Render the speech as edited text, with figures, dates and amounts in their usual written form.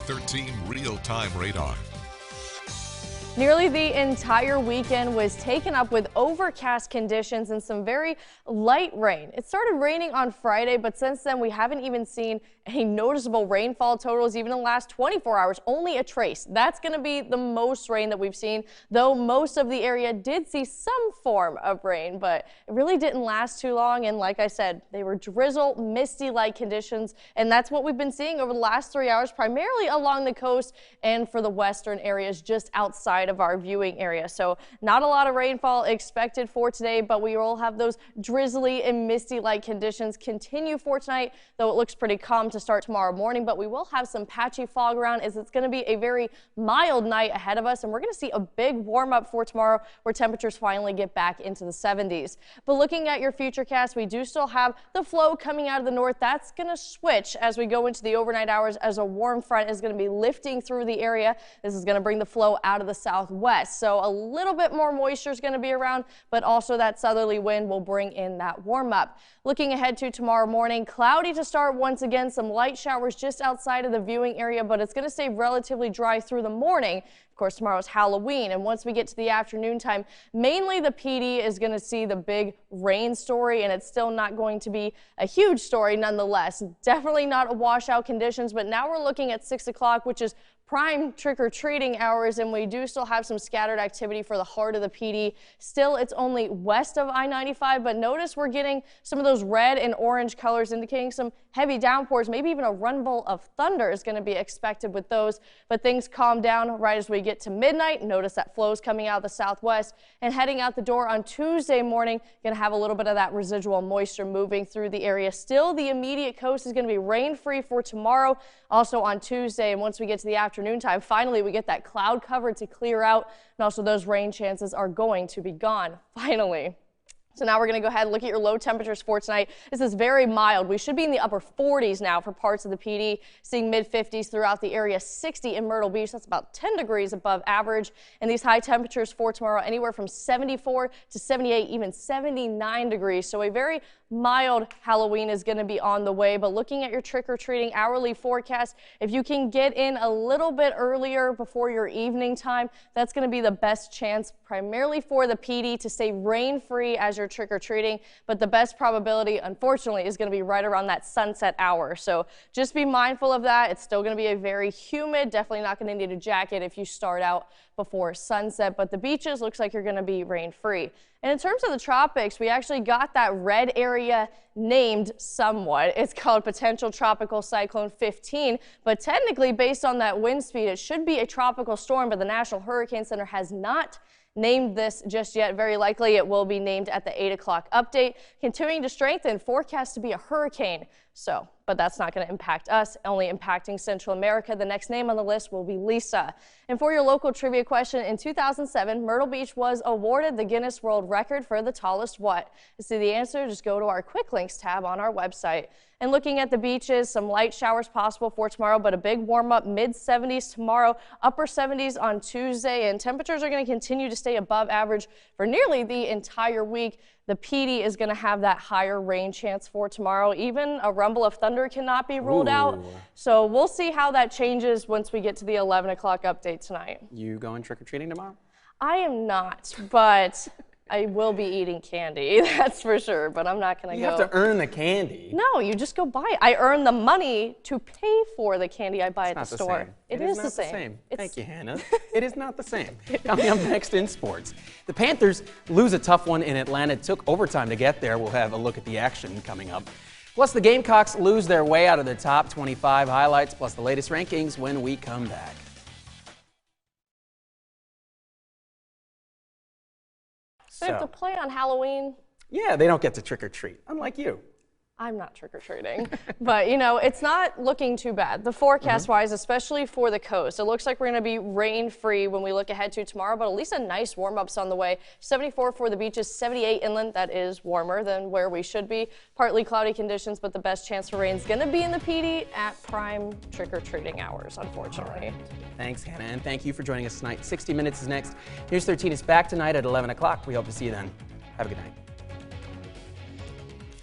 13 real-time radar. Nearly the entire weekend was taken up with overcast conditions and some very light rain. It started raining on Friday, but since then we haven't even seen any noticeable rainfall totals even in the last 24 hours, only a trace. That's going to be the most rain that we've seen, though most of the area did see some form of rain, but it really didn't last too long. And like I said, they were drizzle, misty-like conditions, and that's what we've been seeing over the last 3 hours, primarily along the coast and for the western areas just outside of our viewing area. So not a lot of rainfall expected for today, but we will have those drizzly and misty-like conditions continue for tonight, though it looks pretty calm to start tomorrow morning. But we will have some patchy fog around as it's going to be a very mild night ahead of us, and we're going to see a big warm up for tomorrow where temperatures finally get back into the 70s. But looking at your futurecast, we do still have the flow coming out of the north. That's going to switch as we go into the overnight hours as a warm front is going to be lifting through the area. This is going to bring the flow out of the southwest. So a little bit more moisture is going to be around, but also that southerly wind will bring in that warm up. Looking ahead to tomorrow morning, cloudy to start once again, some light showers just outside of the viewing area, but it's going to stay relatively dry through the morning. Of course, tomorrow's Halloween, and once we get to the afternoon time, mainly the PD is going to see the big rain story, and it's still not going to be a huge story nonetheless. Definitely not a washout conditions, but now we're looking at 6 o'clock, which is prime trick-or-treating hours, and we do still have some scattered activity for the heart of the PD. Still, it's only west of I-95, but notice we're getting some of those red and orange colors indicating some heavy downpours, maybe even a rumble of thunder is going to be expected with those, but things calm down right as we get to midnight. Notice that flow is coming out of the southwest and heading out the door on Tuesday morning. Going to have a little bit of that residual moisture moving through the area. Still, the immediate coast is going to be rain-free for tomorrow, also on Tuesday, and once we get to the afternoon time, finally we get that cloud cover to clear out, and also those rain chances are going to be gone finally. So now we're going to go ahead and look at your low temperatures for tonight. This is very mild. We should be in the upper 40s now for parts of the PD, seeing mid 50s throughout the area, 60 in Myrtle Beach. That's about 10 degrees above average. And these high temperatures for tomorrow, anywhere from 74 to 78, even 79 degrees. So a very mild Halloween is going to be on the way. But looking at your trick-or-treating hourly forecast, if you can get in a little bit earlier before your evening time, that's going to be the best chance primarily for the PD to stay rain-free as you're trick-or-treating. But the best probability, unfortunately, is going to be right around that sunset hour. So just be mindful of that. It's still going to be a very humid, definitely not going to need a jacket if you start out before sunset, but the beaches looks like you're going to be rain-free. And in terms of the tropics, we actually got that red area named somewhat. It's called Potential Tropical Cyclone 15, but technically based on that wind speed, it should be a tropical storm, but the National Hurricane Center has not named this just yet. Very likely it will be named at the 8 o'clock update, continuing to strengthen, forecast to be a hurricane. So, but that's not going to impact us, only impacting Central America. The next name on the list will be Lisa. And for your local trivia question, in 2007, Myrtle Beach was awarded the Guinness World Record for the tallest what? To see the answer, just go to our quick links tab on our website. And looking at the beaches, some light showers possible for tomorrow, but a big warm up, mid 70s tomorrow, upper 70s on Tuesday, and temperatures are going to continue to stay above average for nearly the entire week. The PD is going to have that higher rain chance for tomorrow. Even a rumble of thunder cannot be ruled out. So we'll see how that changes once we get to the 11 o'clock update tonight. You going trick-or-treating tomorrow? I am not, but I will be eating candy, that's for sure, but I'm not going to go. You have to earn the candy. No, you just go buy it. I earn the money to pay for the candy I buy at the store. It is the same. Thank you, Hannah. It is not the same. Coming up next in sports, the Panthers lose a tough one in Atlanta. It took overtime to get there. We'll have a look at the action coming up. Plus, the Gamecocks lose their way out of the top 25 highlights, plus the latest rankings when we come back. So they have to play on Halloween? Yeah, they don't get to trick-or-treat, unlike you. I'm not trick-or-treating, but you know, it's not looking too bad. The forecast-wise, especially for the coast, it looks like we're going to be rain-free when we look ahead to tomorrow, but at least a nice warm-ups on the way. 74 for the beaches, 78 inland. That is warmer than where we should be. Partly cloudy conditions, but the best chance for rain is going to be in the PD at prime trick-or-treating hours, unfortunately. Thanks, Hannah, and thank you for joining us tonight. 60 Minutes is next. News 13 is back tonight at 11 o'clock. We hope to see you then. Have a good night.